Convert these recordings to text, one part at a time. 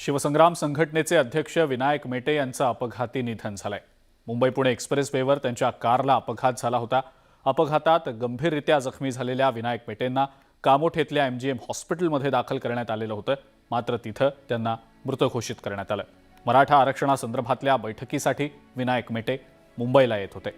शिवसंग्राम संघटनेचे अध्यक्ष विनायक मेटे यांचं अपघाती निधन झालंय। मुंबई पुणे एक्सप्रेसवेवर त्यांच्या कारला अपघात झाला होता। अपघातात गंभीररित्या जखमी झालेल्या विनायक मेटेंना कामोठेतल्या MGM हॉस्पिटलमध्ये दाखल करण्यात आलेलं होतं, मात्र तिथं त्यांना मृत घोषित करण्यात आलं। मराठा आरक्षणासंदर्भातल्या बैठकीसाठी विनायक मेटे मुंबईला येत होते।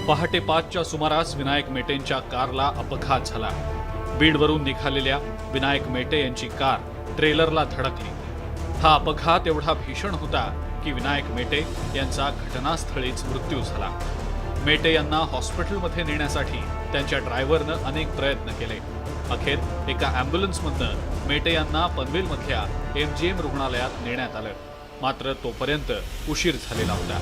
पहाटे 5च्या सुमारास विनायक मेटेंच्या कारला अपघात झाला। बीडवरून निघालेल्या विनायक मेटे यांची कार ट्रेलरला धडकली। हा अपघात एवढा भीषण होता की विनायक मेटे यांचा घटनास्थळीच मृत्यू झाला। मेटे यांना हॉस्पिटलमध्ये नेण्यासाठी त्यांच्या ड्रायव्हरनं अनेक प्रयत्न केले। अखेर एका ॲम्ब्युलन्समधनं मेटे यांना पनवेलमधल्या MGM रुग्णालयात नेण्यात आलं, मात्र तोपर्यंत उशीर झालेला होता।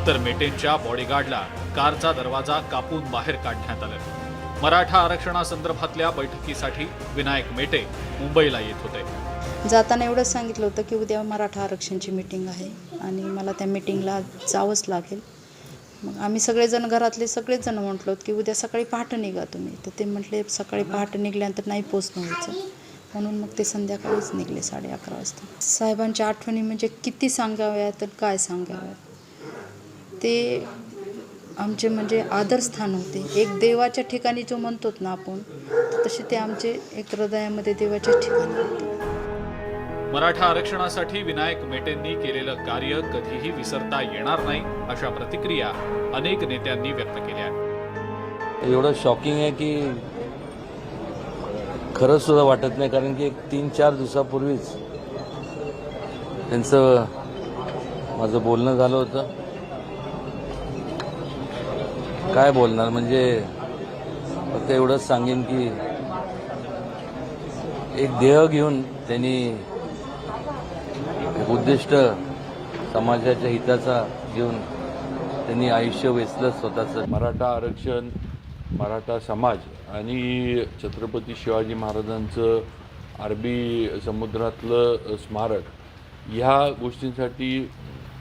तर मेटेंच्या बॉडीगार्डला कारचा दरवाजा कापून बाहेर काढण्यात आलं। मराठा आरक्षणासंदर्भातल्या बैठकीसाठी विनायक मेटे मुंबईला येत होते। जाताना एवढंच सांगितलं होतं की उद्या मराठा आरक्षणची मीटिंग आहे आणि मला त्या मीटिंगला जावंच लागेल। मग आम्ही सगळेजण घरातले सगळेच जण म्हटलो की उद्या सकाळी पहाटे निघा तुम्ही, तर ते म्हटले सकाळी पहाटे निघल्यानंतर नाही पोचणं व्हायचं, म्हणून मग ते संध्याकाळीच निघले 11:30 वाजता। साहेबांच्या आठवणी म्हणजे किती सांगाव्यात तर काय सांगाव्यात, ते आमचे म्हणजे आदरस्थान होते। एक देवाच्या ठिकाणी जो म्हणतो ना आपण, तसे ते आमचे एक हृदयामध्ये देवाच्या ठिकाणी होते। मराठा आरक्षणासाठी विनायक मेटेंनी केलेलं कार्य कधीही विसरता येणार नाही, अशा प्रतिक्रिया अनेक नेत्यांनी व्यक्त केल्या। एवढं शॉकिंग आहे की खरं सुद्धा वाटत नाही, कारण की 3-4 दिवसापूर्वीच त्यांचं माझं बोलणं झालं होतं। काय बोलणार, म्हणजे फक्त एवढंच सांगेन की एक देह घेऊन त्यांनी एक उद्दिष्ट समाजाच्या हिताचा घेऊन त्यांनी आयुष्य वेचलं स्वतःचं। मराठा आरक्षण, मराठा समाज आणि छत्रपती शिवाजी महाराजांचं अरबी समुद्रातलं स्मारक, ह्या गोष्टींसाठी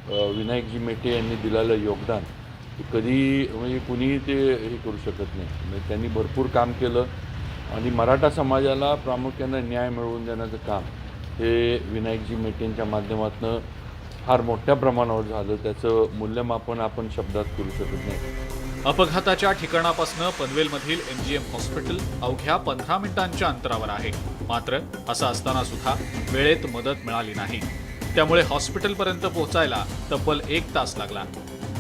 विनायकजी मेटे यांनी दिलेलं योगदान कधी म्हणजे कुणीही ते हे करू शकत नाही। म्हणजे त्यांनी भरपूर काम केलं आणि मराठा समाजाला प्रामुख्याने न्याय मिळवून देण्याचं काम हे विनायकजी मेटेंच्या माध्यमातून फार मोठ्या प्रमाणावर झालं। त्याचं मूल्यमापन आपण शब्दात करू शकत नाही। अपघाताच्या ठिकाणापासून पनवेलमधील MGM हॉस्पिटल अवघ्या 15 मिनिटांच्या अंतरावर आहे, मात्र असं असताना सुद्धा वेळेत मदत मिळाली नाही। त्यामुळे हॉस्पिटलपर्यंत पोहोचायला तब्बल 1 तास लागला।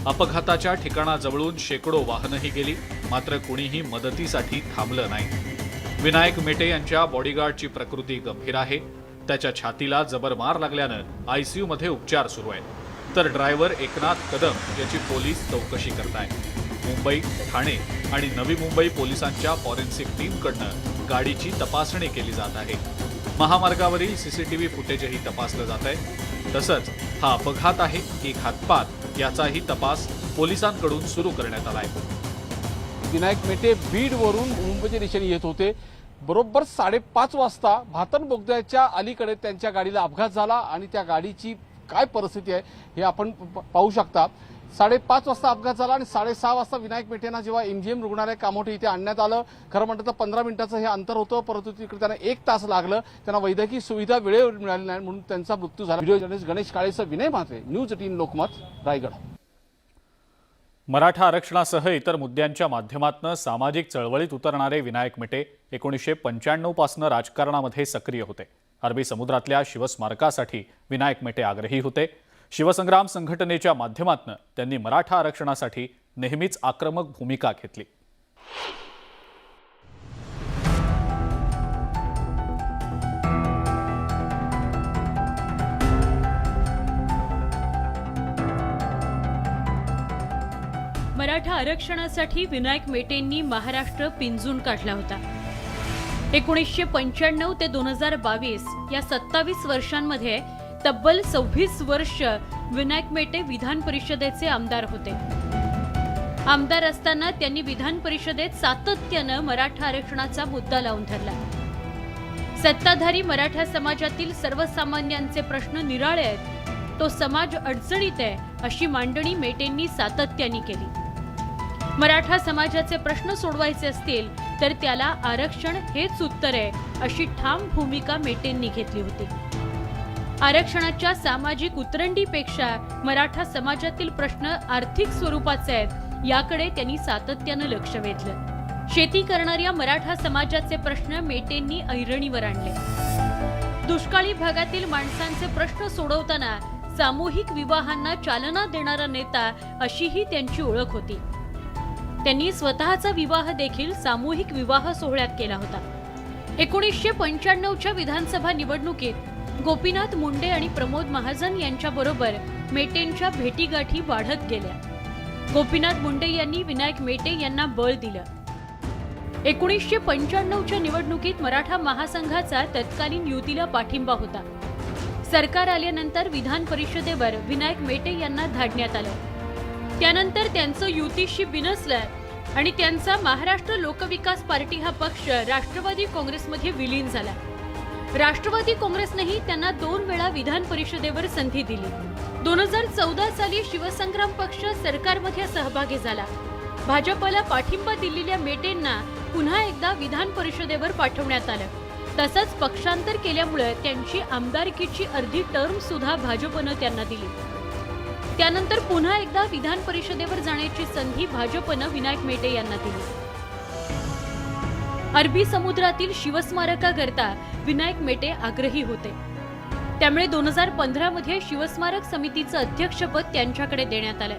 अपघाताच्या ठिकाणाजवळून शेकडो वाहनंही गेली, मात्र कुणीही मदतीसाठी थांबलं नाही। विनायक मेटे यांच्या बॉडीगार्डची प्रकृती गंभीर आहे। त्याच्या छातीला जबर मार लागल्यानं ICU मध्ये उपचार सुरू आहेत। तर ड्रायव्हर एकनाथ कदम याची पोलीस चौकशी करतायत। मुंबई, ठाणे आणि नवी मुंबई पोलिसांच्या फॉरेन्सिक टीमकडनं गाडीची तपासणी केली जात आहे। महामार्गावरील CCTV फुटेजही तपासलं जात आहे। तसंच हा अपघात आहे की घातपात याचाही तपास पोलिसांकडून सुरू करण्यात आलाय। विनायक मेटे बीडवरून मुंबईच्या दिशेने येत होते। बरोबर 5:30 वाजता भातन बोगद्याच्या अलीकडे त्यांच्या गाडीला अपघात झाला आणि त्या गाडीची काय परिस्थिती आहे हे आपण पाहू शकता। 5:30 वाजता अपघात झाला आणि 6:30 वाजता विनायक मेटेंना जेव्हा MGM रुग्णालय कामोठे इथे आणण्यात आलं, खरं म्हणतं तर 15 मिनिटाचं हे अंतर होतं, परंतु तिकडे त्यांना 1 तास लागलं। त्यांना वैद्यकीय सुविधा वेळेवर मिळाली नाही, म्हणून त्यांचा मृत्यू झाला। व्हिडिओ जर्नलिस्ट गणेश काळेसह विनय म्हात्रे, न्यूज 18 लोकमत, रायगड। मराठा आरक्षणासह इतर मुद्द्यांच्या माध्यमातून सामाजिक चळवळीत उतरणारे विनायक मेटे 1995 पासून राजकारणामध्ये सक्रिय होते। अरबी समुद्रातल्या शिवस्मारकासाठी विनायक मेटे आग्रही होते। शिवसंग्राम संघटनेच्या माध्यमातून त्यांनी मराठा आरक्षणासाठी नेहमीच आक्रमक भूमिका घेतली। मराठा आरक्षणासाठी विनायक मेटेंनी महाराष्ट्र पिंजून काढला होता। 1995 ते 2022 या 27 वर्षांमध्ये तब्बल 26 वर्ष विनायक मेटे विधान परिषदेचे आमदार होते। आमदार असताना त्यांनी विधान परिषदेत सातत्यानं मराठा आरक्षणाचा मुद्दा लावून धरला। सत्ताधारी मराठा समाजातील सर्वसामान्यांचे प्रश्न निराळे आहेत, तो समाज अडचणीत आहे अशी मांडणी मेटेंनी सातत्याने केली. मराठा समाजाचे प्रश्न सोडवायचे असतील तर त्याला आरक्षण हेच उत्तर आहे अशी ठाम भूमिका मेटेंनी घेतली होती. आरक्षणाच्या सामाजिक उतरंडीपेक्षा मराठा समाजातील प्रश्न आर्थिक स्वरूपाचे आहेत याकडे त्यांनी सातत्यानं लक्ष वेधलं. शेती करणाऱ्या मराठा समाजाचे प्रश्न मेटेंनी ऐरणीवर आणले. दुष्काळी भागातील माणसांचे प्रश्न सोडवताना सामूहिक विवाहांना चालना देणारा नेता अशीही त्यांची ओळख होती. त्यांनी स्वतःचा विवाह देखील सामूहिक विवाह सोहळ्यात केला होता. 1995च्या विधानसभा निवडणुकीत गोपीनाथ मुंडे आणि प्रमोद महाजन यांच्याबरोबर मेटेंच्या भेटीगाठी वाढत गेल्या. गोपीनाथ मुंडे यांनी विनायक मेटे यांना बळ दिलं. 1995च्या निवडणुकीत मराठा महासंघाचा तत्कालीन युतीला पाठिंबा होता. सरकार आल्यानंतर विधान परिषदेवर विनायक मेटे यांना धाडण्यात आलं. त्यानंतर त्यांचं युतीशी बिनसलं आणि त्यांचा महाराष्ट्र लोकविकास पार्टी हा पक्ष राष्ट्रवादी काँग्रेसमध्ये विलीन झाला. राष्ट्रवादी काँग्रेसनेही त्यांना 2 वेळा विधान परिषदेवर संधी दिली. 2014 साली शिवसंग्राम पक्ष सरकारमध्ये सहभागी झाला. भाजपला पाठिंबा दिलेल्या मेटेंना पुन्हा एकदा विधान परिषदेवर पाठवण्यात आलं. तसंच पक्षांतर केल्यामुळे त्यांची आमदारकीची अर्धी टर्म सुद्धा भाजपनं त्यांना दिली. त्यानंतर पुन्हा एकदा विधान परिषदेवर जाण्याची संधी भाजपनं विनायक मेटे यांना दिली. अरबी समुद्रातील शिवस्मारकाकरता विनायक मेटे आग्रही होते. त्यामुळे 2015 मध्ये शिवस्मारक समितीचं अध्यक्षपद त्यांच्याकडे देण्यात आलं.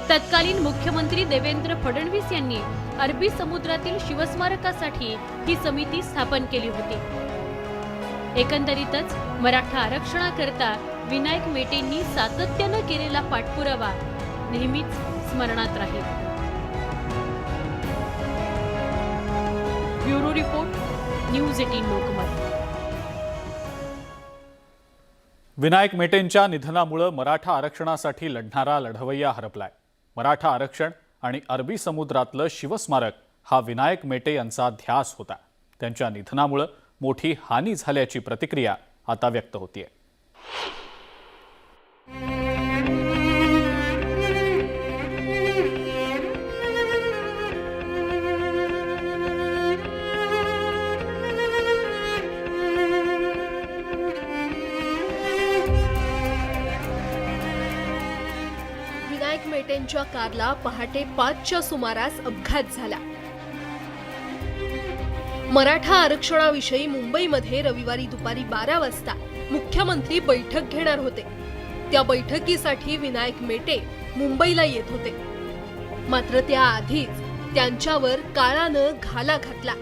तत्कालीन मुख्यमंत्री देवेंद्र फडणवीस यांनी अरबी समुद्रातील शिवस्मारकासाठी ही समिती स्थापन केली होती. एकंदरीतच मराठा आरक्षणाकरता विनायक मेटेंनी सातत्यानं केलेला पाठपुरावा नेहमीच स्मरणात राहील. Bureau report, news 18 Lokmat. Vinayak मेटेंच्या निधनामुळे मराठा आरक्षणासाठी लढणारा लढवय्या हरपलाय. मराठा आरक्षण आणि अरबी समुद्रातलं शिवस्मारक हा विनायक मेटे यांचा ध्यास होता. त्यांच्या निधनामुळे मोठी हानी झाल्याची प्रतिक्रिया आता व्यक्त होतीये. विनायक मेटेंच्या कारला पहाटे 5च्या सुमारास अपघात झाला. मराठा आरक्षणाविषयी मुंबईमध्ये रविवारी दुपारी 12 वाजता मुख्यमंत्री बैठक घेणार होते. त्या बैठकीसाठी विनायक मेटे मुंबईला येत होते. मात्र त्याआधीच त्यांच्यावर काळानं घाला घातला.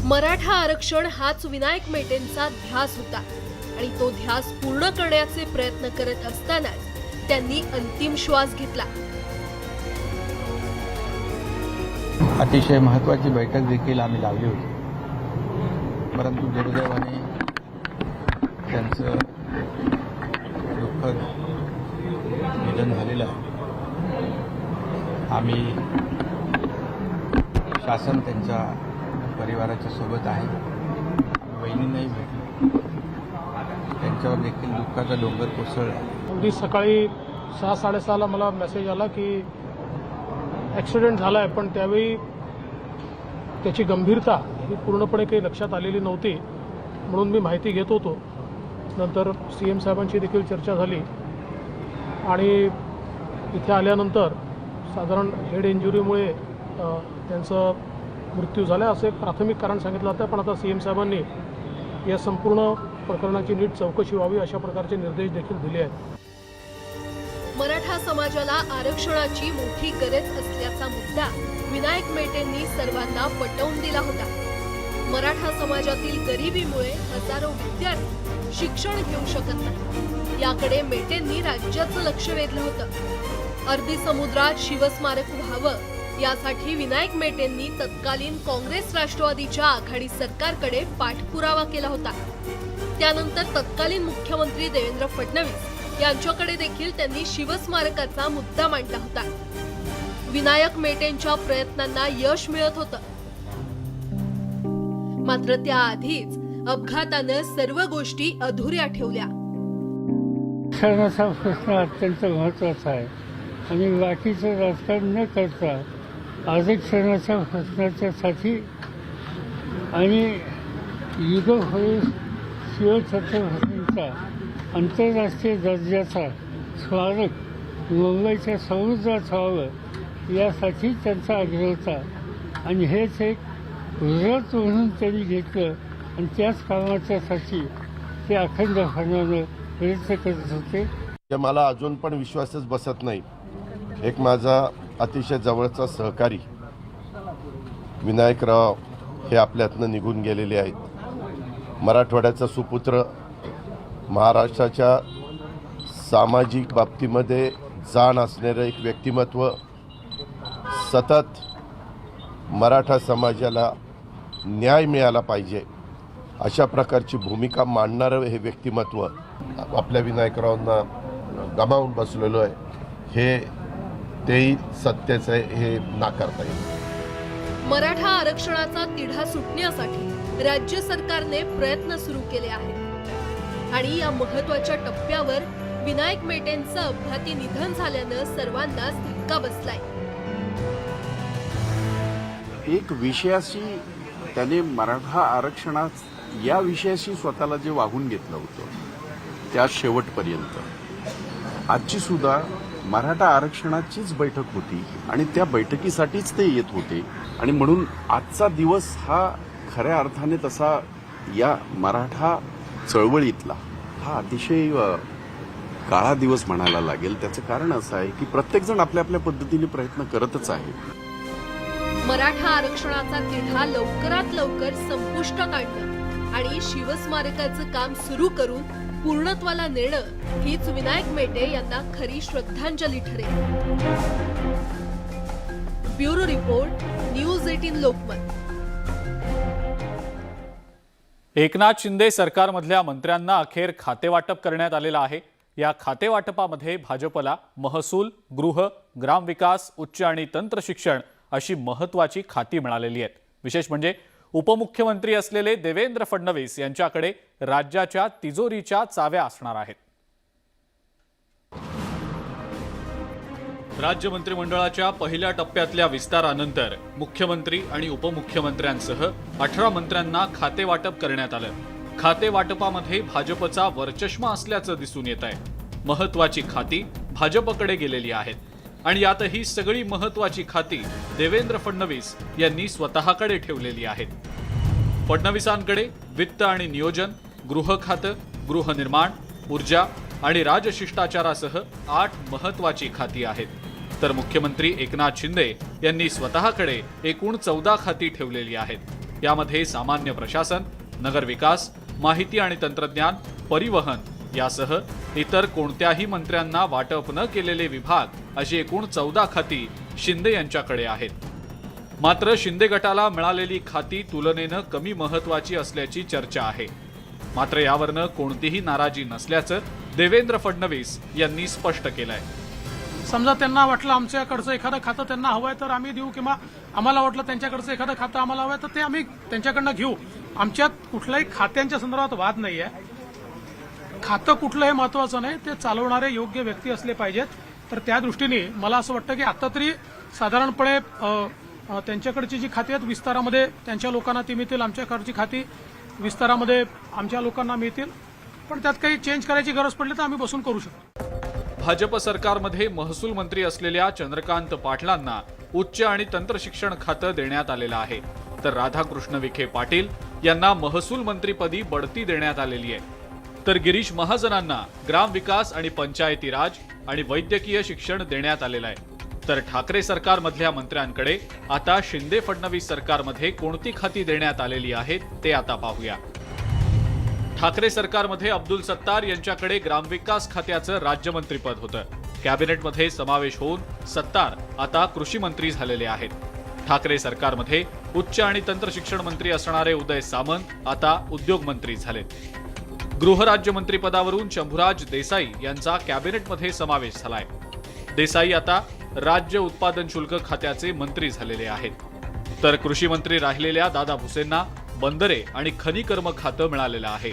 मराठा आरक्षण हाच विनायक मेटेंचा ध्यास होता आणि तो ध्यास पूर्ण करण्याचे प्रयत्न करत असतानाच त्यांनी अंतिम श्वास घेतला. अतिशय महत्त्वाची बैठक देखील आम्ही लावली होती, परंतु दुर्दैवाने त्यांचं दुःखद निधन झालेलं आहे. आम्ही शासन त्यांच्या परिवाराच्या सोबत आहे. बहिणींनाही भेटलो, त्यांच्यावर देखील दुःखाचा डोंगर कोसळला. अगदी सकाळी 6-6:30 मला मेसेज आला की ॲक्सिडेंट झाला आहे, पण त्यावेळी त्याची गंभीरता ही पूर्णपणे काही लक्षात आलेली नव्हती, म्हणून मी माहिती घेत होतो. नंतर CM साहेबांची देखील चर्चा झाली आणि इथे आल्यानंतर साधारण हेड इंजुरीमुळे त्यांचा मृत्यू झाला असं एक प्राथमिक कारण सांगितलं होतं. पण आता CM साहेबांनी या संपूर्ण प्रकरणाची नीट चौकशी व्हावी अशा प्रकारचे निर्देश देखील दिले आहेत. मराठा समाजाला आरक्षणाची मोठी गरज असल्याचा मुद्दा विनायक मेटेंनी सर्वांना पटवून दिला होता. मराठा समाजातील गरिबीमुळे हजारो विद्यार्थी शिक्षण घेऊ शकत नाही, याकडे मेटेंनी राज्याचं लक्ष वेधलं होतं. अरबी समुद्रात शिवस्मारक व्हावं यासाठी विनायक मेटेंनी तत्कालीन काँग्रेस राष्ट्रवादीच्या आघाडी सरकारकडे पाठपुरावा केला होता. त्यानंतर तत्कालीन मुख्यमंत्री देवेंद्र फडणवीस यांच्याकडे देखील त्यांनी शिवस्मारकाचा मुद्दा मांडला होता. विनायक मेटेंच्या प्रयत्नांना यश मिळत होतं. मात्र त्याआधीच अपघातानं सर्व गोष्टी अधुऱ्या ठेवल्या. आरक्षणाचा प्रश्न अत्यंत महत्त्वाचा आहे आणि बाकीचं राजकारण न करता आरक्षणाच्या प्रश्नाच्यासाठी आणि युगपुरुष शिवछत्रपतींचा आंतरराष्ट्रीय दर्जाचा स्मारक मुंबईच्या समुद्रात व्हावं यासाठी त्यांचा आग्रह होता आणि हेच एक व्रत म्हणून त्यांनी घेतलं आणि त्याच कामाच्यासाठी ते अखंडपणानं प्रयत्न करत होते. मला अजून पण विश्वासच बसत नाही. एक माझा अतिशय जवळचा सहकारी विनायकराव हे आपल्यातनं निघून गेलेले आहेत. मराठवाड्याचा सुपुत्र, महाराष्ट्राच्या सामाजिक बाबतीमध्ये जाण असणारं एक व्यक्तिमत्व, सतत मराठा समाजाला न्याय मिळाला पाहिजे अशा प्रकारची भूमिका मांडणारं हे व्यक्तिमत्व आपल्या विनायकरावांना गमावून बसलेलो आहे. हे तेही सत्याचं आहे, हे नाकारता येईल. मराठा आरक्षणाचा तिढा सुटण्यासाठी राज्य सरकारने प्रयत्न सुरू केले आहेत आणि या महत्त्वाच्या टप्प्यावर विनायक मेटेंचं अपघाती निधन झाल्यानं सर्वांनाच धक्का बसलाय. एक विषयाशी त्याने मराठा आरक्षणात या विषयाशी स्वतःला जे वाहून घेतलं होतं त्या शेवटपर्यंत आजची सुद्धा मराठा आरक्षणाचीच बैठक होती आणि त्या बैठकीसाठीच ते येत होते आणि म्हणून आजचा दिवस हा खऱ्या अर्थाने तसा या मराठा चळवळीतला हा अतिशय काळा दिवस म्हणायला लागेल. त्याचं कारण असं आहे की प्रत्येकजण आपल्या आपल्या पद्धतीने प्रयत्न करतच आहे. मराठा आरक्षणाचा तिढा लवकरात लवकर संपुष्टात आणणं आणि शिवस्मारकाचं काम सुरू करून पूर्णत्वाला नेणं हीच विनायक मेटे यांना खरी श्रद्धांजली ठरेल. Bureau report, news 18 Lokmat. Eknath Shinde सरकारमधल्या मंत्र्यांना अखेर खातेवाटप करण्यात आलेलं आहे. या खातेवाटपामध्ये भाजपला महसूल, गृह, ग्रामविकास, उच्च आणि तंत्र शिक्षण अशी महत्त्वाची खाती मिळालेली आहेत. विशेष म्हणजे उपमुख्यमंत्री असलेले देवेंद्र फडणवीस यांच्याकडे राज्याच्या तिजोरीच्या चाव्या असणार आहेत. राज्य मंत्रिमंडळाच्या पहिल्या टप्प्यातल्या विस्तारानंतर मुख्यमंत्री आणि उपमुख्यमंत्र्यांसह 18 मंत्र्यांना खातेवाटप करण्यात आलं. खातेवाटपामध्ये भाजपचा वरचष्मा असल्याचं दिसून येत आहे. महत्त्वाची खाती भाजपकडे गेलेली आहेत आणि यातही सगळी महत्त्वाची खाती देवेंद्र फडणवीस यांनी स्वतःकडे ठेवलेली आहेत. फडणवीसांकडे वित्त आणि नियोजन, गृह खातं, गृहनिर्माण, ऊर्जा आणि राजशिष्टाचारासह 8 महत्त्वाची खाती आहेत. तर मुख्यमंत्री एकनाथ शिंदे यांनी स्वतःकडे एकूण 14 खाती ठेवलेली आहेत. यामध्ये सामान्य प्रशासन, नगरविकास, माहिती आणि तंत्रज्ञान, परिवहन यासह इतर कोणत्याही मंत्र्यांना वाटप न केलेले विभाग अशी एकूण 14 खाती शिंदे यांच्याकडे आहेत. मात्र शिंदे गटाला मिळालेली खाती तुलनेनं कमी महत्त्वाची असल्याची चर्चा आहे. मात्र यावरनं कोणतीही नाराजी नसल्याचं देवेंद्र फडणवीस यांनी स्पष्ट केलंय. समजा त्यांना वाटलं आमच्याकडचं एखादं खातं त्यांना हवंय तर आम्ही देऊ, किंवा आम्हाला वाटलं त्यांच्याकडचं एखादं खातं आम्हाला हवंय तर ते आम्ही त्यांच्याकडनं घेऊ. आमच्यात कुठल्याही खात्यांच्या संदर्भात वाद नाहीये. खातं कुठलं हे महत्वाचं नाही, ते चालवणारे योग्य व्यक्ती असले पाहिजेत. तर त्या दृष्टीने मला असं वाटतं की आता तरी साधारणपणे त्यांच्याकडची जी खाती आहेत विस्तारामध्ये त्यांच्या लोकांना ती मिळतील, आमच्याकडची खाती विस्तारामध्ये आमच्या लोकांना मिळतील. पण त्यात काही चेंज करायची गरज पडली तर आम्ही बसून करू शकतो. भाजप सरकारमध्ये महसूल मंत्री असलेल्या चंद्रकांत पाटलांना उच्च आणि तंत्र शिक्षण खातं देण्यात आलेलं आहे. तर राधाकृष्ण विखे पाटील यांना महसूल मंत्रीपदी बढती देण्यात आलेली आहे. तर गिरीश महाजनांना ग्रामविकास आणि पंचायती राज आणि वैद्यकीय शिक्षण देण्यात आलेलं आहे. तर ठाकरे सरकारमधल्या मंत्र्यांकडे आता शिंदे फडणवीस सरकारमध्ये कोणती खाती देण्यात आलेली आहेत ते आता पाहूया. ठाकरे सरकारमध्ये अब्दुल सत्तार यांच्याकडे ग्रामविकास खात्याचं राज्यमंत्रीपद होतं. कॅबिनेटमध्ये समावेश होऊन सत्तार आता कृषी मंत्री झालेले आहेत. ठाकरे सरकारमध्ये उच्च आणि तंत्र शिक्षण मंत्री असणारे उदय सामंत आता उद्योग मंत्री झालेत. गृहराज्यमंत्रीपदावरून शंभूराज देसाई यांचा कॅबिनेटमध्ये समावेश झालाय. देसाई आता राज्य उत्पादन शुल्क खात्याचे मंत्री झालेले आहेत. तर कृषी मंत्री राहिलेल्या दादा भुसेंना बंदरे आणि खनिकर्म खातं मिळालेलं आहे.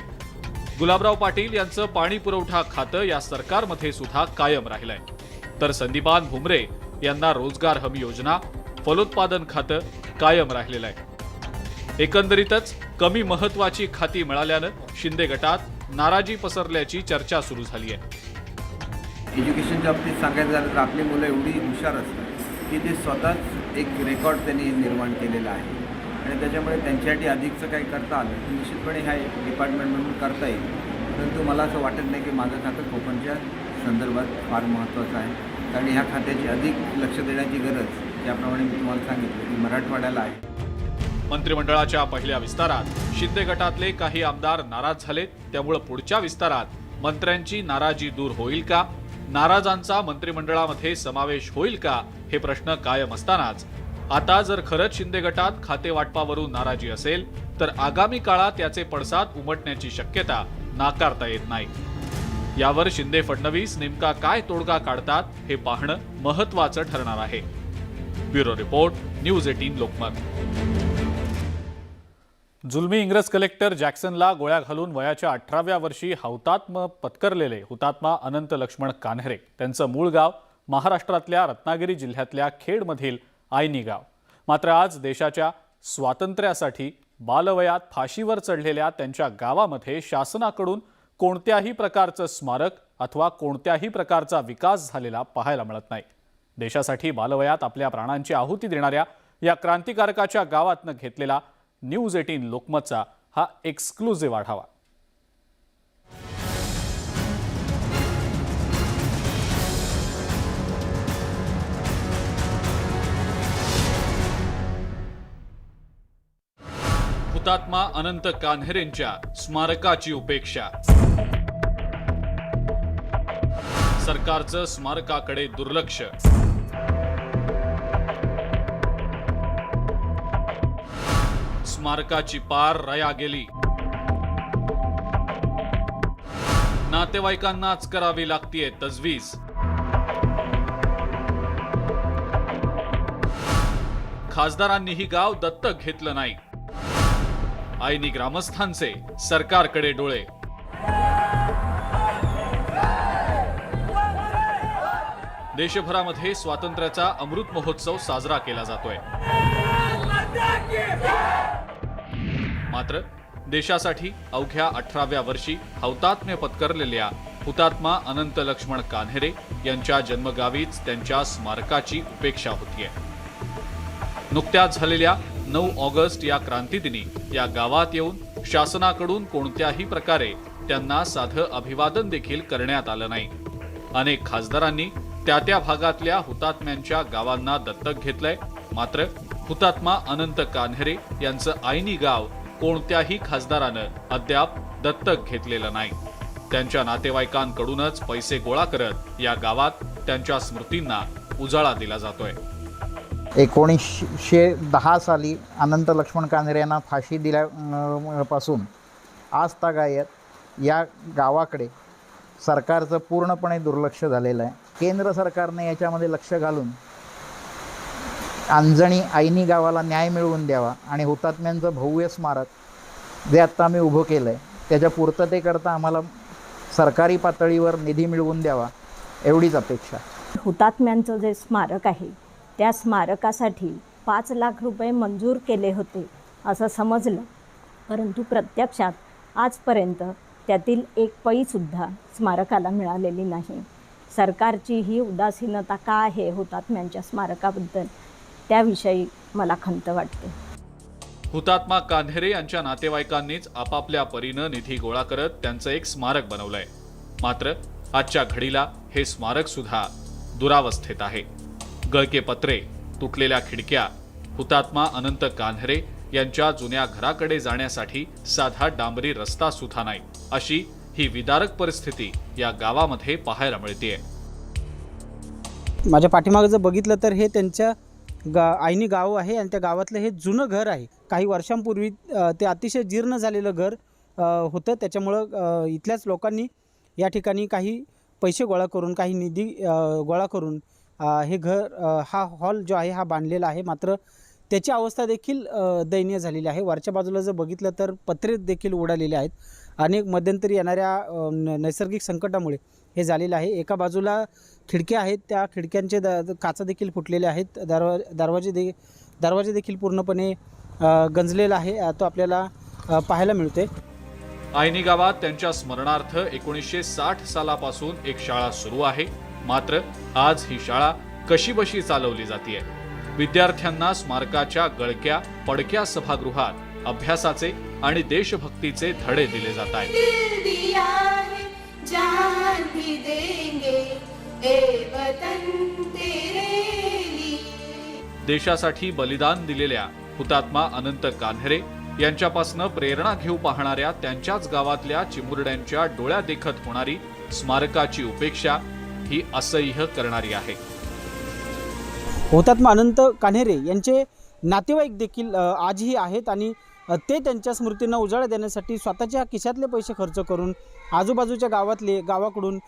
गुलाबराव पाटील यांचं पाणी पुरवठा खातं या सरकारमध्ये सुद्धा कायम राहिलंय, तर संदीपान भुमरे यांना रोजगार हमी योजना, फलोत्पादन खातं कायम राहिलेलं आहे. एकंदरीतच कमी महत्वाची खाती मिळाल्यानं शिंदे गटात नाराजी पसरल्याची चर्चा सुरू झाली आहे. एज्युकेशनच्या बाबतीत सांगायचं झालं तर आपली मुलं एवढी हुशार असतात की ते स्वतःच एक रेकॉर्ड त्यांनी निर्माण केलेला आहे आणि त्याच्यामुळे त्यांच्यासाठी अधिकचं काही करता आलं तर निश्चितपणे ह्या एक डिपार्टमेंट म्हणून करता येईल. परंतु मला असं वाटत नाही की माझं खातं कोकणच्या संदर्भात फार महत्त्वाचं आहे, कारण ह्या खात्याची अधिक लक्ष देण्याची गरज ज्याप्रमाणे मी तुम्हाला सांगितलं की मराठवाड्याला आहे. मंत्रिमंडळाच्या पहिल्या विस्तारात शिंदे गटातले काही आमदार नाराज झालेत, त्यामुळे पुढच्या विस्तारात मंत्र्यांची नाराजी दूर होईल का, नाराजांचा मंत्रिमंडळामध्ये समावेश होईल का, हे प्रश्न कायम असतानाच आता जर खरंच शिंदे गटात खाते वाटपावरून नाराजी असेल तर आगामी काळात याचे पडसाद उमटण्याची शक्यता नाकारता येत नाही. यावर शिंदे फडणवीस नेमका काय तोडगा काढतात हे पाहणं महत्त्वाचं ठरणार आहे. Bureau report, news 18 Lokmat. जुलमी इंग्रज कलेक्टर जॅक्सनला गोळ्या घालून वयाच्या 18व्या वर्षी हौतात्म्य पत्करलेले हुतात्मा अनंत लक्ष्मण कान्हेरे त्यांचं मूळ गाव महाराष्ट्रातल्या रत्नागिरी जिल्ह्यातल्या खेडमधील आयनी गाव. मात्र आज देशाच्या स्वातंत्र्यासाठी बालवयात फाशीवर चढलेल्या त्यांच्या गावामध्ये शासनाकडून कोणत्याही प्रकारचं स्मारक अथवा कोणत्याही प्रकारचा विकास झालेला पाहायला मिळत नाही. देशासाठी बालवयात आपल्या प्राणांची आहुती देणाऱ्या या क्रांतिकारकाच्या गावातनं घेतलेला न्यूज 18 लोकमतचा हा एक्सक्लुझिव्ह आढावा. हुतात्मा अनंत कान्हेरेंच्या स्मारकाची उपेक्षा, सरकारचं स्मारकाकडे दुर्लक्ष, स्मारकाची पार रया गेली, नातेवाईकांनाच करावी लागतीये तजवीज, खासदारांनीही गाव दत्तक घेतलं नाही, आयनी ग्रामस्थांचे सरकारकडे डोळे. देशभरामध्ये स्वातंत्र्याचा अमृत महोत्सव साजरा केला जातोय. मात्र देशासाठी अवघ्या 18व्या वर्षी हौतात्म्य पत्करलेल्या हुतात्मा अनंत लक्ष्मण कान्हेरे यांच्या जन्मगावीच त्यांच्या स्मारकाची उपेक्षा होतीये. नुकत्याच झालेल्या 9 ऑगस्ट या क्रांतिदिनी या गावात येऊन शासनाकडून कोणत्याही प्रकारे त्यांना साधं अभिवादन देखील करण्यात आलं नाही. अनेक खासदारांनी त्या भागातल्या हुतात्म्यांच्या गावांना दत्तक घेतलंय. मात्र हुतात्मा अनंत कान्हेरे यांचं आयनी गाव कोणत्याही खासदारानं अद्याप दत्तक घेतलेलं नाही. त्यांच्या नातेवाईकांकडूनच पैसे गोळा करत या गावात त्यांच्या स्मृतींना उजाळा दिला जातोय. 1910 साली अनंत लक्ष्मण कान्हेरे यांना फाशी दिल्यापासून आज तागायत या गावाकडे सरकारचं पूर्णपणे दुर्लक्ष झालेलं आहे. केंद्र सरकारने याच्यामध्ये लक्ष घालून अंजणी आयनी गावाला न्याय मिळवून द्यावा आणि हुतात्म्यांचं भव्य स्मारक जे आत्ता आम्ही उभं केलं आहे त्याच्या पूर्ततेकरता आम्हाला सरकारी पातळीवर निधी मिळवून द्यावा एवढीच अपेक्षा. हुतात्म्यांचं जे स्मारक आहे त्या स्मारकासाठी 5 लाख रुपये मंजूर केले होते असं समजलं, परंतु प्रत्यक्षात आजपर्यंत त्यातील एक पैसुद्धा स्मारकाला मिळालेली नाही. सरकारची ही उदासीनता का आहे हुतात्म्यांच्या स्मारकाबद्दल त्याविषयी मला खंत वाटते. हुतात्मा कान्हेरे यांच्या नातेवाईकांनीच आपापल्या परीनं निधी गोळा करत त्यांचं एक स्मारक बनवलंय. मात्र आजच्या घडीला हे स्मारक सुद्धा दुरावस्थेत आहे. गळके पत्रे, तुटलेल्या खिडक्या, हुतात्मा अनंत कान्हेरे यांच्या जुन्या घराकडे जाण्यासाठी साधा डांबरी रस्ता सुद्धा नाही, अशी ही विदारक परिस्थिती या गावामध्ये पाहायला मिळतेय. माझ्या पाठीमागे जर बघितलं तर हे त्यांच्या आयनी गाव आहे आणि त्या गावातलं हे जुनं घर आहे. काही वर्षांपूर्वी ते अतिशय जीर्ण झालेलं घर होतं. त्याच्यामुळं इथल्याच लोकांनी या ठिकाणी काही पैसे गोळा करून काही निधी गोळा करून हे घर हा हॉल जो आहे हा बांधलेला आहे. मात्र त्याची अवस्था देखील दयनीय झालेली आहे. वरच्या बाजूला जर बघितलं तर पत्रे देखील उडालेले आहेत अनेक मध्यंतरी येणाऱ्या नैसर्गिक संकटामुळे हे झालेलं आहे. एका बाजूला खिडक्या आहेत, त्या खिडक्यांचे काचा देखील फुटलेले आहेत, दरवाजे देखील पूर्णपणे गंजलेला आहे, तो आपल्याला पाहायला मिळते. आयनी गावात त्यांच्या स्मरणार्थ 1960 सालापासून एक शाळा सुरू आहे. मात्र आज ही शाळा कशीबशी चालवली जाते. विद्यार्थ्यांना स्मारकाच्या गळक्या पडक्या सभागृहात अभ्यासाचे आणि देशभक्तीचे धडे दिले जात आहेत. देशासाठी बलिदान दिलेल्या हुतात्मा अनंत कान्हेरे यांच्यापासून प्रेरणा घेऊ पाहणाऱ्या त्यांच्याच गावातल्या चिमुरड्यांच्या डोळ्या देखत होणारी स्मारकाची उपेक्षा ही असह्य करणारी आहे. हुतात्मा अनंत कान्हेरे यांचे नातेवाईक देखील आजही आहेत आणि ते त्यांच्या स्मृतींना उजाळा देण्यासाठी स्वतःच्या खिशातले पैसे खर्च करून आजूबाजूच्या गावाकडून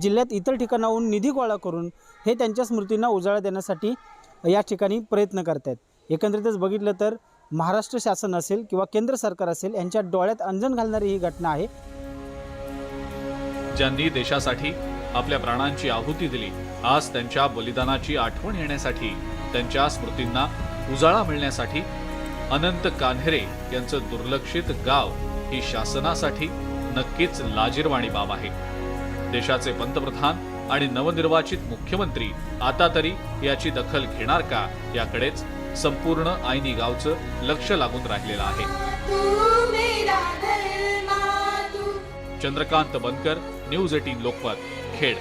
जिल्ह्यात इतर ठिकाणाहून निधी गोळा करून हे त्यांच्या स्मृतींना उजाळा देण्यासाठी या ठिकाणी प्रयत्न करत आहेत. एकंदरीतच बघितलं तर महाराष्ट्र शासन असेल किंवा केंद्र सरकार असेल यांच्या डोळ्यात अंजन घालणारी ही घटना आहे. ज्यांनी देशासाठी आपल्या प्राणांची आहुती दिली, आज त्यांच्या बलिदानाची आठवण येण्यासाठी, त्यांच्या स्मृतींना उजाळा मिळण्यासाठी अनंत कान्हेरे यांचं दुर्लक्षित गाव ही शासनासाठी नक्कीच लाजिरवाणी बाब आहे. देशाचे पंतप्रधान आणि नवनिर्वाचित मुख्यमंत्री आता तरी याची दखल घेणार का, याकडेच संपूर्ण आयनी गावचं लक्ष लागून राहिलेलं आहे. चंद्रकांत बनकर, न्यूज 18 लोकमत, खेड.